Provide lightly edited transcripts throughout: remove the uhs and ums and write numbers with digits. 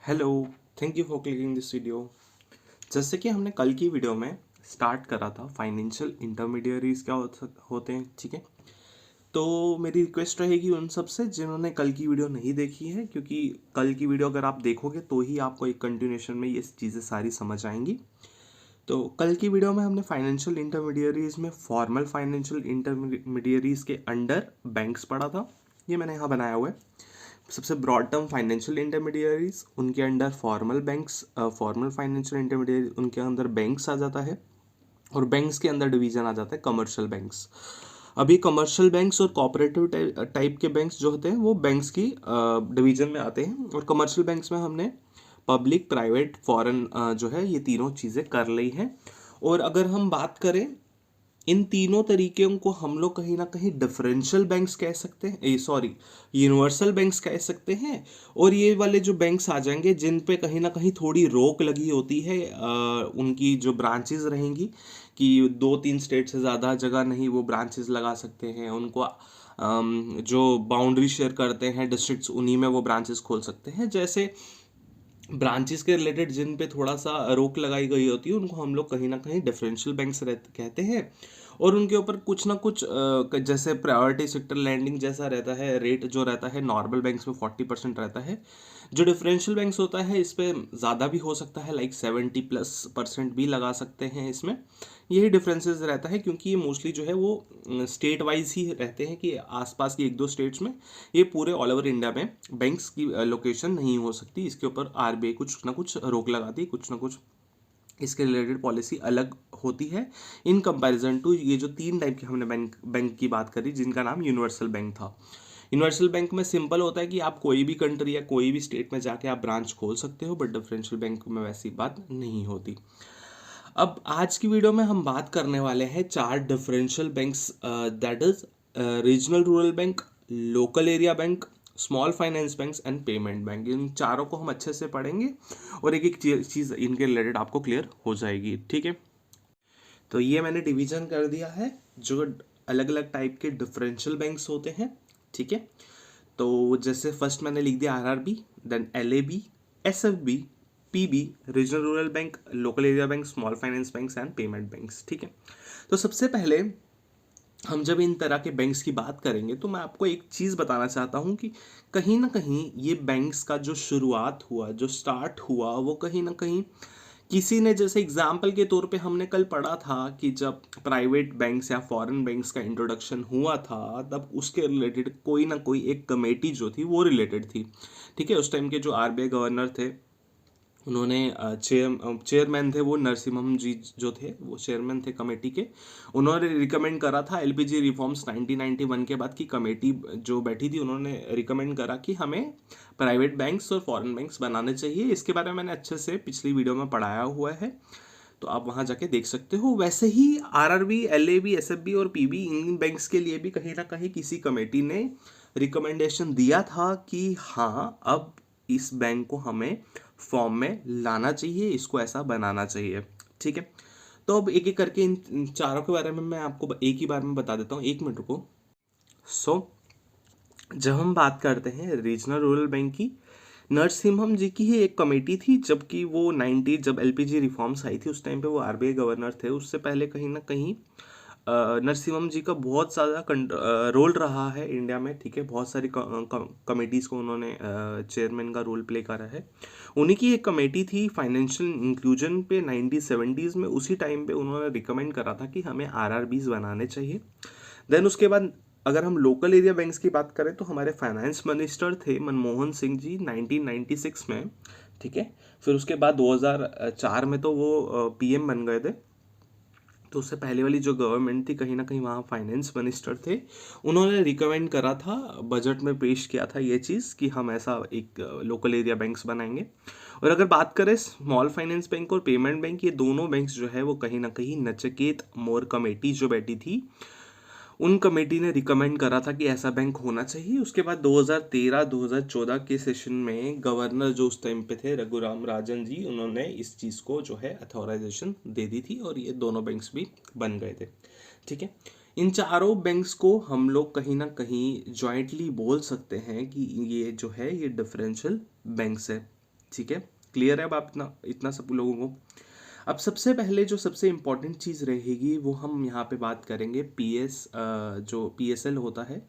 Hello, thank you for clicking this video. जैसे कि हमने कल की वीडियो में स्टार्ट करा था फाइनेंशियल इंटरमीडियरीज क्या होते हैं, ठीक है। तो मेरी रिक्वेस्ट रहेगी उन सब से जिन्होंने कल की वीडियो नहीं देखी है, क्योंकि कल की वीडियो अगर आप देखोगे तो ही आपको एक कंटिन्यूएशन में ये चीज़ें सारी समझ आएंगी। तो कल की वीडियो में हमने फाइनेंशियल इंटरमीडियरीज में फॉर्मल फाइनेंशियल इंटरमीडियरीज के अंडर बैंक्स पढ़ा था। ये मैंने यहाँ बनाया हुआ है। सबसे ब्रॉड टर्म फाइनेंशियल इंटरमीडियरीज, उनके under formal banks, formal financial intermediaries, उनके अंदर बैंक्स आ जाता है। और बैंक्स के अंदर डिवीजन आ जाता है कमर्शियल बैंक्स। अभी कमर्शियल बैंक्स और कोऑपरेटिव टाइप के बैंक्स जो होते हैं वो बैंक्स की डिवीजन में आते हैं। और कमर्शियल बैंक्स में हमने पब्लिक, प्राइवेट, फॉरेन जो है ये तीनों चीज़ें कर ली हैं। और अगर हम बात करें इन तीनों तरीकों को हम लोग कहीं ना कहीं डिफरेंशियल बैंक्स कह सकते हैं, सॉरी, यूनिवर्सल बैंक्स कह सकते हैं। और ये वाले जो बैंक्स आ जाएंगे जिन पे कहीं ना कहीं थोड़ी रोक लगी होती है, उनकी जो ब्रांचेस रहेंगी कि 2-3 स्टेट से ज़्यादा जगह नहीं वो ब्रांचेस लगा सकते हैं। उनको जो बाउंड्री शेयर करते हैं डिस्ट्रिक्ट्स, उन्हीं में वो ब्रांचेस खोल सकते हैं। जैसे ब्रांचेस के रिलेटेड जिन पे थोड़ा सा रोक लगाई गई होती है उनको हम लोग कहीं ना कहीं डिफरेंशियल बैंक्स कहते हैं। और उनके ऊपर कुछ ना कुछ जैसे प्रायोरिटी सेक्टर लैंडिंग जैसा रहता है, रेट जो रहता है नॉर्मल बैंक्स में 40% रहता है। जो डिफरेंशियल बैंक्स होता है इस पे ज़्यादा भी हो सकता है, लाइक 70+% भी लगा सकते हैं इसमें। यही डिफरेंसेस रहता है, क्योंकि ये मोस्टली जो है वो स्टेट वाइज ही रहते हैं कि आसपास की 1-2 स्टेट्स में, ये पूरे ऑल ओवर इंडिया में बैंक्स की लोकेशन नहीं हो सकती। इसके ऊपर आरबीआई कुछ ना कुछ रोक लगाती है, कुछ ना कुछ इसके रिलेटेड पॉलिसी अलग होती है इन कंपैरिजन टू ये जो 3 टाइप के हमने बैंक की बात करी जिनका नाम यूनिवर्सल बैंक था। यूनिवर्सल बैंक में सिंपल होता है कि आप कोई भी कंट्री या कोई भी स्टेट में जाके आप ब्रांच खोल सकते हो, बट डिफरेंशियल बैंक में वैसी बात नहीं होती। अब आज की वीडियो में हम बात करने वाले हैं 4 differential banks, that is regional rural bank, local area bank, small finance banks and payment bank. इन चारों को हम अच्छे से पढ़ेंगे और एक एक चीज़ इनके रिलेटेड आपको क्लियर हो जाएगी, ठीक है। तो ये मैंने डिवीजन कर दिया है जो अलग अलग टाइप के डिफरेंशियल बैंक्स होते हैं, ठीक है। तो जैसे फर्स्ट मैंने लिख दिया RRB, then LAB, SFB, PB, regional rural bank, local area bank, small finance banks and payment banks, ठीक है। तो सबसे पहले हम जब इन तरह के बैंक्स की बात करेंगे तो मैं आपको एक चीज़ बताना चाहता हूँ कि कहीं ना कहीं ये बैंक्स का जो शुरुआत हुआ, जो स्टार्ट हुआ, वो कहीं ना कहीं किसी ने, जैसे एग्जाम्पल के तौर पे हमने कल पढ़ा था कि जब प्राइवेट बैंक्स या फॉरेन बैंक्स का इंट्रोडक्शन हुआ था तब उसके रिलेटेड कोई ना कोई एक कमेटी जो थी वो रिलेटेड थी, ठीक है। उस टाइम के जो आरबीआई गवर्नर थे उन्होंने चेयरमैन थे वो नरसिम्हम जी जो थे वो चेयरमैन थे कमेटी के। उन्होंने रिकमेंड करा था एलपीजी रिफॉर्म्स 1991 के बाद की कमेटी जो बैठी थी, उन्होंने रिकमेंड करा कि हमें प्राइवेट बैंक्स और फॉरेन बैंक्स बनाने चाहिए। इसके बारे में मैंने अच्छे से पिछली वीडियो में पढ़ाया हुआ है, तो आप वहाँ जाके देख सकते हो। वैसे ही आरआरबी, एलएबी, एसएफबी और पीबी, इन बैंक्स के लिए भी कहीं ना कहीं किसी कमेटी ने रिकमेंडेशन दिया था कि हाँ अब इस बैंक को हमें फॉर्म में लाना चाहिए, इसको ऐसा बनाना चाहिए, ठीक है। तो अब एक एक करके इन चारों के बारे में मैं आपको एक ही बार में बता देता हूँ, 1 मिनट रुको। सो जब हम बात करते हैं रीजनल रूरल बैंक की, नरसिम्हम जी की ही एक कमेटी थी, जबकि वो 90 जब एलपीजी रिफॉर्म्स आई थी उस टाइम पे वो आरबीआई गवर्नर थे। उससे पहले कहीं ना कहीं नरसिम्हम जी का बहुत ज़्यादा रोल रहा है इंडिया में, ठीक है। बहुत सारी कमेटीज़ को उन्होंने चेयरमैन का रोल प्ले करा है। उन्हीं की एक कमेटी थी फाइनेंशियल इंक्लूजन पे 1970s में। उसी टाइम पे उन्होंने रिकमेंड करा था कि हमें आरआरबीज बनाने चाहिए। देन उसके बाद अगर हम लोकल एरिया बैंक्स की बात करें तो हमारे फाइनेंस मिनिस्टर थे मनमोहन सिंह जी 1996 में, ठीक है। फिर उसके बाद 2004 में तो वो पीएम बन गए थे। तो उससे पहले वाली जो गवर्नमेंट थी कहीं ना कहीं वहाँ फाइनेंस मिनिस्टर थे, उन्होंने रिकमेंड करा था, बजट में पेश किया था ये चीज़ कि हम ऐसा एक लोकल एरिया बैंक्स बनाएंगे। और अगर बात करें स्मॉल फाइनेंस बैंक और पेमेंट बैंक, ये दोनों बैंक्स जो है वो कहीं ना कहीं नचिकेत मोर कमेटी जो बैठी थी उन कमेटी ने रिकमेंड करा था कि ऐसा बैंक होना चाहिए। उसके बाद 2013-2014 के सेशन में गवर्नर जो उस टाइम पे थे रघुराम राजन जी, उन्होंने इस चीज़ को जो है अथॉराइजेशन दे दी थी और ये दोनों बैंक्स भी बन गए थे, ठीक है। इन चारों बैंक्स को हम लोग कहीं ना कहीं जॉइंटली बोल सकते हैं कि ये जो है ये डिफरेंशियल बैंक्स है, ठीक है, क्लियर है अब आप इतना इतना सब लोगों को। अब सबसे पहले जो सबसे इम्पोर्टेंट चीज़ रहेगी वो हम यहाँ पे बात करेंगे जो PSL होता है,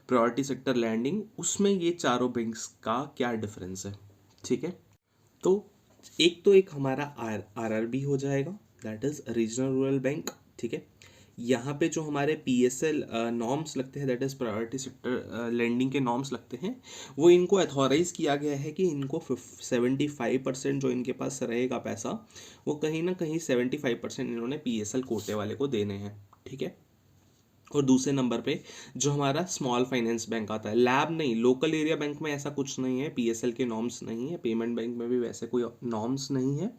प्रायोरिटी सेक्टर लैंडिंग, उसमें ये चारों बैंक्स का क्या डिफरेंस है। ठीक है, तो एक हमारा RRB हो जाएगा, that is regional rural bank. ठीक है, यहाँ पे जो हमारे PSL नॉर्म्स लगते हैं, that is priority sector lending के नॉर्म्स लगते हैं, वो इनको अथॉराइज किया गया है कि इनको 75% जो इनके पास रहेगा पैसा, वो कहीं ना कहीं 75% इन्होंने PSL कोटे वाले को देने हैं। ठीक है, और दूसरे नंबर पे जो हमारा स्मॉल फाइनेंस बैंक आता है, लैब नहीं, लोकल एरिया बैंक में ऐसा कुछ नहीं है, PSL के नॉर्म्स नहीं है, पेमेंट बैंक में भी वैसे कोई नॉर्म्स नहीं है।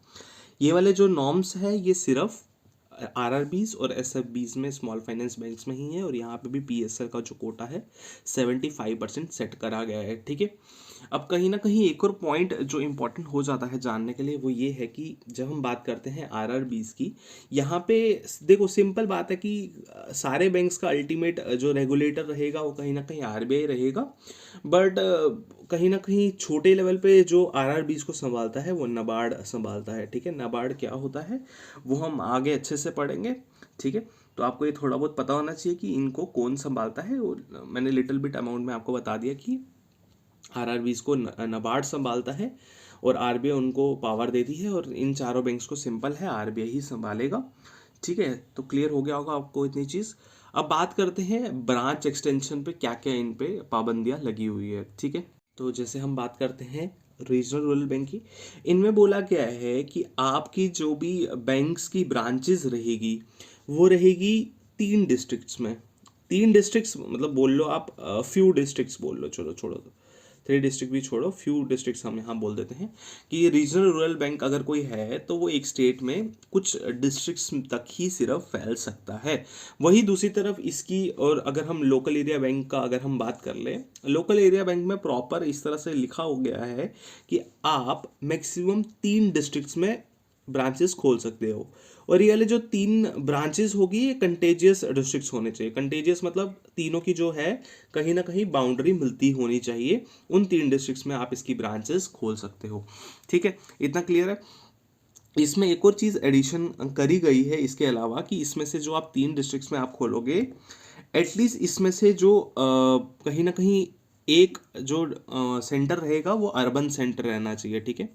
ये वाले जो नॉर्म्स है ये सिर्फ RRBs और SFBs में, स्मॉल फाइनेंस बैंक्स में ही है, और यहाँ पे भी PSL का जो कोटा है 75% सेट करा गया है। ठीक है, अब कहीं ना कहीं एक और पॉइंट जो इम्पोर्टेंट हो जाता है जानने के लिए वो ये है कि जब हम बात करते हैं RRBs की, यहाँ पे देखो सिंपल बात है कि सारे बैंक्स का अल्टीमेट जो रेगुलेटर रहेगा वो कहीं ना कहीं RBI रहेगा, बट कहीं ना कहीं छोटे लेवल पे जो RRBs को संभालता है वो NABARD संभालता है। ठीक है, NABARD क्या होता है वो हम आगे अच्छे से पढ़ेंगे। ठीक है, तो आपको ये थोड़ा बहुत पता होना चाहिए कि इनको कौन संभालता है, वो मैंने लिटिल बिट अमाउंट में आपको बता दिया कि RRBs को NABARD संभालता है और RBI उनको पावर देती है, और इन चारों बैंक्स को सिंपल है RBI ही संभालेगा। ठीक है, तो क्लियर हो गया होगा आपको इतनी चीज़। अब बात करते हैं ब्रांच एक्सटेंशन पे क्या क्या इन पे पाबंदियाँ लगी हुई है। ठीक है, तो जैसे हम बात करते हैं रीजनल रूरल बैंक की, इनमें बोला गया है कि आपकी जो भी बैंक्स की ब्रांचेस रहेगी वो रहेगी 3 डिस्ट्रिक्ट्स में। 3 डिस्ट्रिक्ट्स मतलब बोल लो आप, फ्यू डिस्ट्रिक्ट्स बोल लो, चलो छोड़ो, तो 3 डिस्ट्रिक्ट भी छोड़ो, फ्यू डिस्ट्रिक्ट्स हम यहाँ बोल देते हैं कि रीजनल रूरल बैंक अगर कोई है तो वो एक स्टेट में कुछ डिस्ट्रिक्ट्स तक ही सिर्फ फैल सकता है। वही दूसरी तरफ इसकी, और अगर हम लोकल एरिया बैंक का अगर हम बात कर लें, लोकल एरिया बैंक में प्रॉपर इस तरह से लिखा हो गया है कि आप मैक्सिमम 3 डिस्ट्रिक्ट्स में ब्रांचेस खोल सकते हो, और ये वाले जो 3 ब्रांचेस होगी ये कंटेजियस डिस्ट्रिक्ट्स होने चाहिए। कंटेजियस मतलब तीनों की जो है कहीं ना कहीं बाउंड्री मिलती होनी चाहिए, उन 3 डिस्ट्रिक्ट्स में आप इसकी ब्रांचेस खोल सकते हो। ठीक है, इतना क्लियर है। इसमें एक और चीज़ एडिशन करी गई है इसके अलावा कि इसमें से जो आप 3 डिस्ट्रिक्ट्स में आप खोलोगे, एटलीस्ट इसमें से जो कहीं ना कहीं एक जो सेंटर रहेगा वो अर्बन सेंटर रहना चाहिए। ठीक है,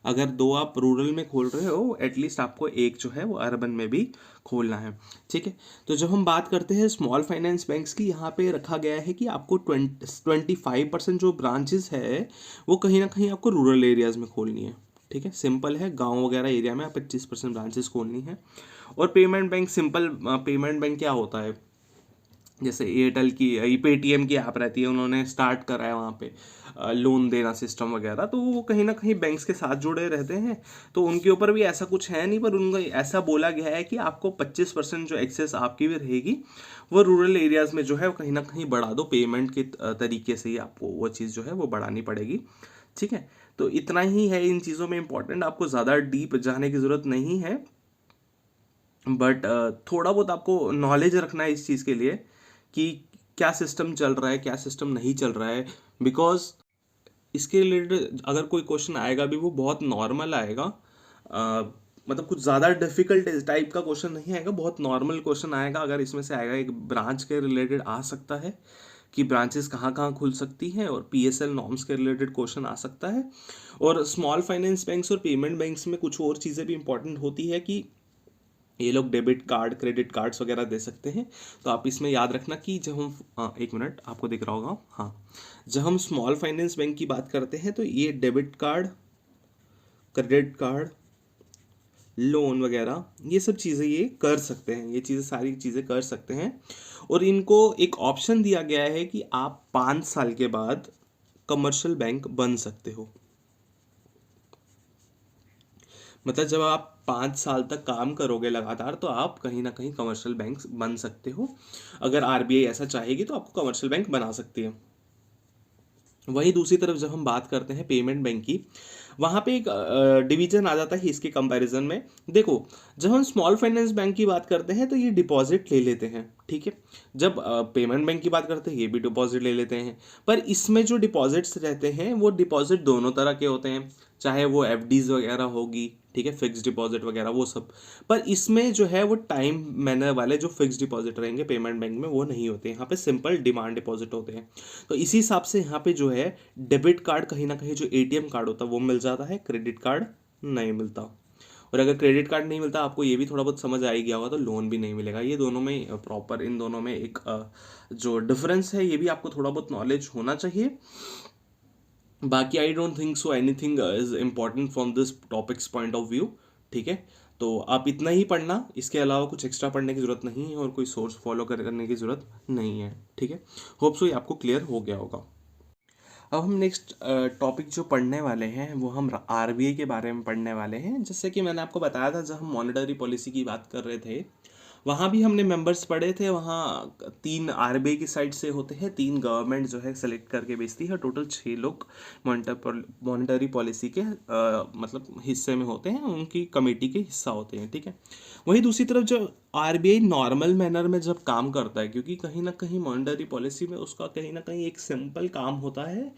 अगर 2 आप रूरल में खोल रहे हो, एटलीस्ट आपको एक जो है वो अर्बन में भी खोलना है। ठीक है, तो जब हम बात करते हैं स्मॉल फाइनेंस बैंक्स की, यहाँ पे रखा गया है कि आपको 25% जो ब्रांचेस है वो कहीं ना कहीं आपको रूरल एरियाज़ में खोलनी है। ठीक है, सिंपल है, गांव वगैरह एरिया में 25% ब्रांचेस खोलनी है। और payment bank, simple payment bank क्या होता है, जैसे एयरटेल की पेटीएम की ऐप रहती है, उन्होंने स्टार्ट करा है वहाँ पे लोन देना सिस्टम वगैरह, तो वो कहीं ना कहीं बैंक्स के साथ जुड़े रहते हैं, तो उनके ऊपर भी ऐसा कुछ है नहीं, पर उनको ऐसा बोला गया है कि आपको 25% जो एक्सेस आपकी भी रहेगी वो रूरल एरियाज़ में जो है वो कहीं ना कहीं बढ़ा दो, पेमेंट के तरीके से ही आपको वो चीज़ जो है वो बढ़ानी पड़ेगी। ठीक है, तो इतना ही है इन चीज़ों में इम्पोर्टेंट, आपको ज़्यादा डीप जाने की ज़रूरत नहीं है, बट थोड़ा बहुत आपको नॉलेज रखना है इस चीज़ के लिए कि क्या सिस्टम चल रहा है, क्या सिस्टम नहीं चल रहा है, बिकॉज इसके रिलेटेड अगर कोई क्वेश्चन आएगा भी वो बहुत नॉर्मल आएगा, मतलब कुछ ज़्यादा डिफिकल्ट टाइप का क्वेश्चन नहीं आएगा, बहुत नॉर्मल क्वेश्चन आएगा। अगर इसमें से आएगा, एक ब्रांच के रिलेटेड आ सकता है कि ब्रांचेस कहाँ कहाँ खुल सकती हैं, और PSL नॉर्म्स के रिलेटेड क्वेश्चन आ सकता है। और स्मॉल फाइनेंस बैंक्स और पेमेंट बैंक्स में कुछ और चीज़ें भी इंपॉर्टेंट होती है कि ये लोग डेबिट कार्ड, क्रेडिट कार्ड्स वगैरह दे सकते हैं। तो आप इसमें याद रखना कि जब हम एक मिनट, आपको दिख रहा होगा, हाँ, जब हम स्मॉल फाइनेंस बैंक की बात करते हैं तो ये debit card, credit card, loan वगैरह ये सब चीज़ें ये कर सकते हैं, ये चीज़ें सारी चीज़ें कर सकते हैं। और इनको एक ऑप्शन दिया गया है कि आप 5 साल के बाद कमर्शियल बैंक बन सकते हो, मतलब जब आप 5 साल तक काम करोगे लगातार तो आप कहीं ना कहीं कमर्शियल बैंक बन सकते हो। अगर RBI ऐसा चाहेगी तो आपको कमर्शियल बैंक बना सकती है। वहीं दूसरी तरफ जब हम बात करते हैं पेमेंट बैंक की, वहाँ पे एक डिवीजन आ जाता है इसके कंपैरिजन में। देखो, जब हम स्मॉल फाइनेंस बैंक की बात करते हैं तो ये डिपॉजिट ले लेते हैं, ठीक है। जब पेमेंट बैंक की बात करते हैं ये भी डिपॉजिट ले लेते हैं, पर इसमें जो डिपॉजिट्स रहते हैं वो डिपॉजिट दोनों तरह के होते हैं। चाहे वो एफडीज वगैरह होगी, ठीक है, फिक्स डिपॉजिट वगैरह वो सब। पर इसमें जो है वो टाइम मैनर वाले जो फिक्स डिपॉजिट रहेंगे पेमेंट बैंक में वो नहीं होते, यहाँ पे सिंपल डिमांड डिपॉजिट होते हैं। तो इसी हिसाब से यहाँ पे जो है डेबिट कार्ड कहीं ना कहीं जो एटीएम कार्ड होता है वो मिल जाता है, क्रेडिट कार्ड नहीं मिलता। और अगर क्रेडिट कार्ड नहीं मिलता, आपको ये भी थोड़ा बहुत समझ आ ही गया होगा, तो लोन भी नहीं मिलेगा। ये दोनों में प्रॉपर, इन दोनों में एक जो डिफरेंस है ये भी आपको थोड़ा बहुत नॉलेज होना चाहिए। बाकी I don't think so anything is important from this topics point of view, ठीक है। तो आप इतना ही पढ़ना, इसके अलावा कुछ एक्स्ट्रा पढ़ने की जरूरत नहीं है और कोई सोर्स फॉलो करने की जरूरत नहीं है, ठीक है। होप सो ये आपको क्लियर हो गया होगा। अब हम नेक्स्ट टॉपिक जो पढ़ने वाले हैं वो हम आरबीआई के बारे में पढ़ने वाले हैं। जैसे कि मैंने आपको बताया था, जब हम मॉनेटरी पॉलिसी की बात कर रहे थे वहाँ भी हमने मेंबर्स पढ़े थे। वहाँ 3 आरबीआई की साइड से होते हैं, 3 गवर्नमेंट जो है सेलेक्ट करके भेजती है। टोटल 6 लोग मॉनेटरी पॉलिसी के मतलब हिस्से में होते हैं, उनकी कमेटी के हिस्सा होते हैं, ठीक है। वहीं दूसरी तरफ जो आरबीआई नॉर्मल मैनर में जब काम करता है, क्योंकि कहीं ना कहीं मॉनेटरी पॉलिसी में उसका कहीं ना कहीं एक सिंपल काम होता है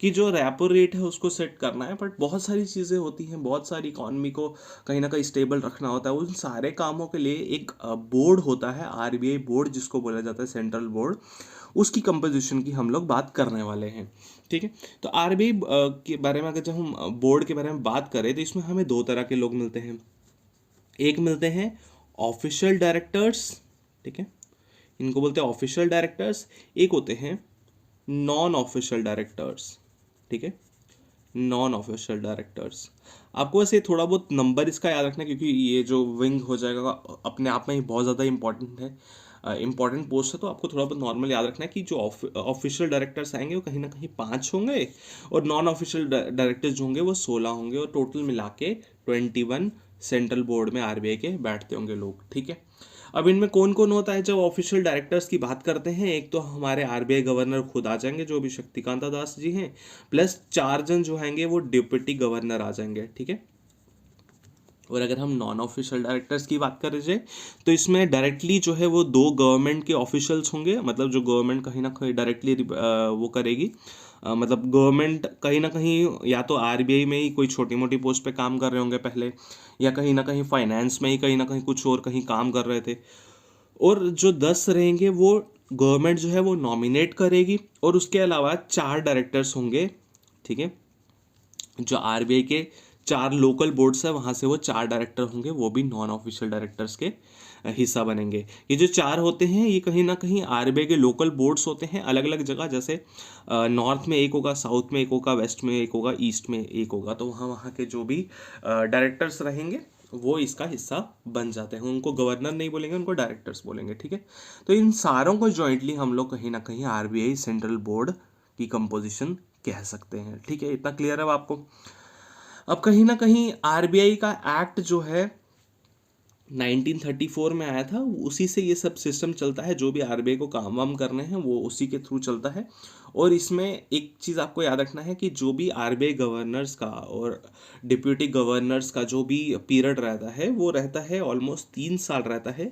कि जो रेपो रेट है उसको सेट करना है, बट बहुत सारी चीज़ें होती हैं, बहुत सारी इकॉनमी को कहीं ना कहीं स्टेबल रखना होता है। उन सारे कामों के लिए एक बोर्ड होता है, आरबीआई बोर्ड जिसको बोला जाता है सेंट्रल बोर्ड, उसकी कंपोजिशन की हम लोग बात करने वाले हैं, ठीक है। तो आरबीआई के बारे में अगर जब हम बोर्ड के बारे में बात करें तो इसमें हमें 2 तरह के लोग मिलते हैं। एक मिलते हैं ऑफिशियल डायरेक्टर्स, ठीक है, इनको बोलते हैं ऑफिशियल डायरेक्टर्स। एक होते हैं नॉन ऑफिशियल डायरेक्टर्स, ठीक है, नॉन ऑफिशियल डायरेक्टर्स। आपको वैसे थोड़ा बहुत नंबर इसका याद रखना, क्योंकि ये जो विंग हो जाएगा अपने आप में ही बहुत ज़्यादा इंपॉर्टेंट है, इंपॉर्टेंट पोस्ट है। तो आपको थोड़ा बहुत नॉर्मल याद रखना है कि जो ऑफिशियल डायरेक्टर्स आएंगे वो कहीं ना कहीं 5 होंगे, और नॉन ऑफिशियल डायरेक्टर्स जो होंगे वो 16 होंगे, और टोटल मिला के 21 सेंट्रल बोर्ड में आरबीआई के बैठते होंगे लोग, ठीक है। अब इनमें कौन कौन होता है जब ऑफिशियल डायरेक्टर्स की बात करते हैं? एक तो हमारे आरबीआई गवर्नर खुद आ जाएंगे जो भी शक्तिकांता दास जी हैं, प्लस 4 जन जो आएंगे वो डिप्टी गवर्नर आ जाएंगे, ठीक है। और अगर हम नॉन ऑफिशियल डायरेक्टर्स की बात करें जाए तो इसमें डायरेक्टली जो है वो 2 गवर्नमेंट के ऑफिशियल्स होंगे, मतलब जो गवर्नमेंट कहीं ना कहीं डायरेक्टली वो करेगी, मतलब गवर्नमेंट कहीं ना कहीं या तो आरबीआई में ही कोई छोटी मोटी पोस्ट पे काम कर रहे होंगे पहले, या कहीं ना कहीं फाइनेंस में ही कहीं ना कहीं कुछ और कहीं काम कर रहे थे। और जो 10 रहेंगे वो गवर्नमेंट जो है वो नॉमिनेट करेगी, और उसके अलावा 4 डायरेक्टर्स होंगे, ठीक है। जो आरबीआई के 4 लोकल बोर्ड्स है वहाँ से वो 4 डायरेक्टर होंगे, वो भी नॉन ऑफिशियल डायरेक्टर्स के हिस्सा बनेंगे। ये जो 4 होते हैं ये कहीं ना कहीं आरबीआई के लोकल बोर्ड्स होते हैं अलग अलग जगह, जैसे नॉर्थ में एक होगा, साउथ में एक होगा, वेस्ट में एक होगा, ईस्ट में एक होगा। तो वहाँ वहाँ के जो भी डायरेक्टर्स रहेंगे वो इसका हिस्सा बन जाते हैं। उनको गवर्नर नहीं बोलेंगे, उनको डायरेक्टर्स बोलेंगे, ठीक है। तो इन सारों को जॉइंटली हम लोग कहीं ना कहीं आरबीआई सेंट्रल बोर्ड की कंपोजिशन कह सकते हैं, ठीक है। इतना क्लियर है आपको? अब कहीं ना कहीं आरबीआई का एक्ट जो है 1934 में आया था, उसी से ये सब सिस्टम चलता है। जो भी आरबीआई को काम वाम करने हैं वो उसी के थ्रू चलता है। और इसमें एक चीज़ आपको याद रखना है कि जो भी आरबीआई गवर्नर्स का और डिप्यूटी गवर्नर्स का जो भी पीरियड रहता है वो रहता है ऑलमोस्ट 3 साल रहता है।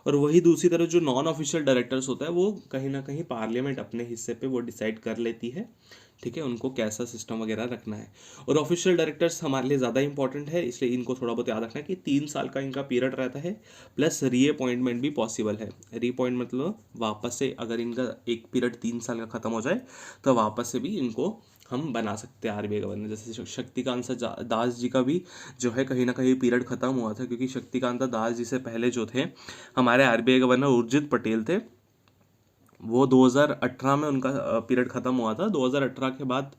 और वही दूसरी तरफ जो नॉन ऑफिशियल डायरेक्टर्स होता है वो कहीं ना कहीं पार्लियामेंट अपने हिस्से पे वो डिसाइड कर लेती है, ठीक है, उनको कैसा सिस्टम वगैरह रखना है। और ऑफिशियल डायरेक्टर्स हमारे लिए ज़्यादा इंपॉर्टेंट है, इसलिए इनको थोड़ा बहुत याद रखना है कि 3 साल का इनका पीरियड रहता है, प्लस रीअपॉइंटमेंट भी पॉसिबल है। रीअपॉइंट मतलब वापस से अगर इनका एक पीरियड 3 साल का ख़त्म हो जाए तो वापस से भी इनको हम बना सकते हैं आरबीआई गवर्नर। जैसे शक्तिकांत दास जी का भी जो है कहीं ना कहीं पीरियड ख़त्म हुआ था, क्योंकि शक्तिकांत दास जी से पहले जो थे हमारे आरबीआई गवर्नर उर्जित पटेल थे, वो 2018 में उनका पीरियड ख़त्म हुआ था। 2018 के बाद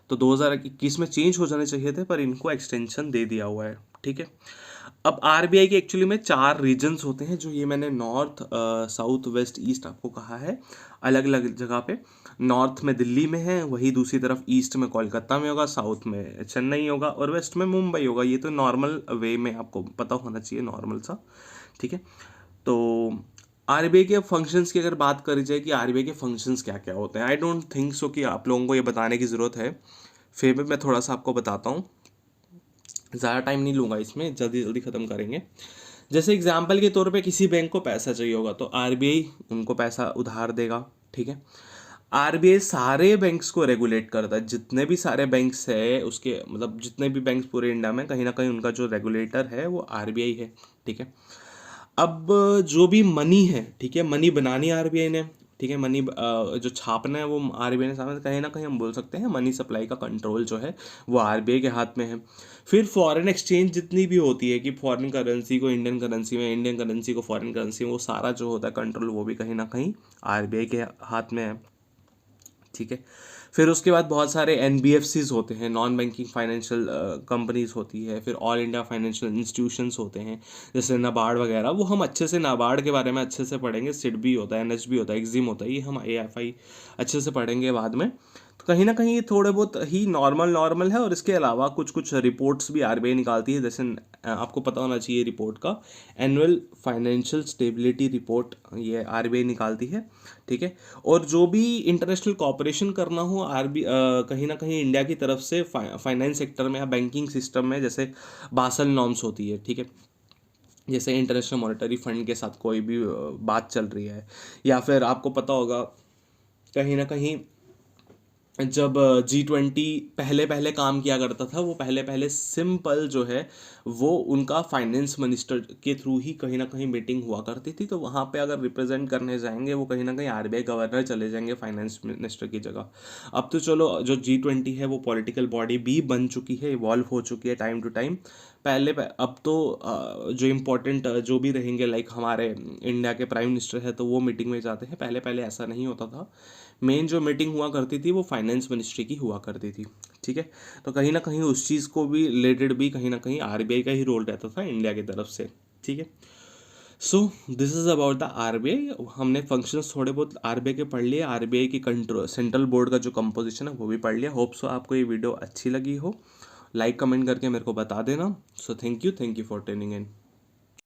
तो 2021 में चेंज हो जाने चाहिए थे, पर इनको एक्सटेंशन दे दिया हुआ है, ठीक है। अब आरबीआई के एक्चुअली में 4 रीजन्स होते हैं, जो ये मैंने नॉर्थ, साउथ, वेस्ट, ईस्ट आपको कहा है अलग अलग जगह पे। नॉर्थ में दिल्ली में है, वही दूसरी तरफ ईस्ट में कोलकाता में होगा, साउथ में चेन्नई होगा, और वेस्ट में मुंबई होगा। ये तो नॉर्मल वे में आपको पता होना चाहिए, नॉर्मल सा, ठीक है। तो आरबीआई के फंक्शंस की अगर बात करी जाए कि आरबीआई के फंक्शंस क्या क्या होते हैं, आई डोंट थिंक सो कि आप लोगों को ये बताने की ज़रूरत है। फिर भी मैं थोड़ा सा आपको बताता हूँ, ज़्यादा टाइम नहीं लूँगा इसमें, जल्दी जल्दी ख़त्म करेंगे। जैसे एग्जाम्पल के तौर पे किसी बैंक को पैसा चाहिए होगा तो आरबीआई उनको पैसा उधार देगा, ठीक है। आरबीआई सारे बैंक्स को रेगुलेट करता है, जितने भी सारे बैंक्स है उसके, मतलब जितने भी बैंक्स पूरे इंडिया में, कहीं ना कहीं उनका जो रेगुलेटर है वो आरबीआई है। ठीक है। अब जो भी मनी है, ठीक है, मनी बनानी आरबीआई ने, ठीक है, मनी जो छापना है वो आरबीआई ने सामने, कहीं ना कहीं हम बोल सकते हैं मनी सप्लाई का कंट्रोल जो है वो आरबीआई के हाथ में है। फिर फॉरेन एक्सचेंज जितनी भी होती है कि फॉरेन करेंसी को इंडियन करेंसी में, इंडियन करेंसी को फॉरेन करेंसी में, वो सारा जो होता है कंट्रोल वो भी कहीं ना कहीं आरबीआई के हाथ में है। ठीक है। फिर उसके बाद बहुत सारे एनबीएफसीज होते हैं, नॉन बैंकिंग फाइनेंशियल कंपनीज होती है, फिर ऑल इंडिया फाइनेंशियल इंस्टीट्यूशंस होते हैं जैसे नाबार्ड वगैरह। वो हम अच्छे से नाबार्ड के बारे में अच्छे से पढ़ेंगे, सिडबी होता है, एनएचबी होता है, एग्जिम होता है, ये हम एएफआई अच्छे से पढ़ेंगे बाद में। तो कहीं ना कहीं ये थोड़े बहुत ही नॉर्मल है। और इसके अलावा कुछ कुछ रिपोर्ट्स भी आरबीआई निकालती है, जैसे आपको पता होना चाहिए रिपोर्ट का, एनुअल फाइनेंशियल स्टेबिलिटी रिपोर्ट, ये आरबीआई निकालती है। ठीक है। और जो भी इंटरनेशनल कॉपरेशन करना हो कहीं ना कहीं इंडिया की तरफ से फाइनेंस सेक्टर में या बैंकिंग सिस्टम में, जैसे बासल नॉर्म्स होती है, ठीक है, जैसे इंटरनेशनल मॉनेटरी फंड के साथ कोई भी बात चल रही है, या फिर आपको पता होगा कहीं ना कहीं जब G20 पहले पहले काम किया करता था, वो पहले पहले सिंपल जो है वो उनका फाइनेंस मिनिस्टर के थ्रू ही कहीं ना कहीं मीटिंग हुआ करती थी। तो वहाँ पे अगर रिप्रेजेंट करने जाएंगे वो कहीं ना कहीं आरबीआई गवर्नर चले जाएंगे फाइनेंस मिनिस्टर की जगह। अब तो चलो जो G20 है वो पॉलिटिकल बॉडी भी बन चुकी है, इवॉल्व हो चुकी है टाइम टू टाइम। अब तो जो इम्पोर्टेंट जो भी रहेंगे, लाइक हमारे इंडिया के प्राइम मिनिस्टर है तो वो मीटिंग में जाते हैं। पहले पहले ऐसा नहीं होता था, मेन जो मीटिंग हुआ करती थी वो फाइनेंस मिनिस्ट्री की हुआ करती थी। ठीक है। तो कहीं ना कहीं उस चीज़ को भी रिलेटेड भी कहीं ना कहीं आरबीआई का ही रोल रहता था इंडिया की तरफ से। ठीक है। So this is about the RBI. हमने फंक्शंस थोड़े बहुत आरबीआई के पढ़ लिए, आरबीआई की कंट्रोल सेंट्रल बोर्ड का जो कंपोजिशन है वो भी पढ़ लिया। होप सो आपको ये वीडियो अच्छी लगी हो। लाइक कमेंट करके मेरे को बता देना। So thank you for tuning in.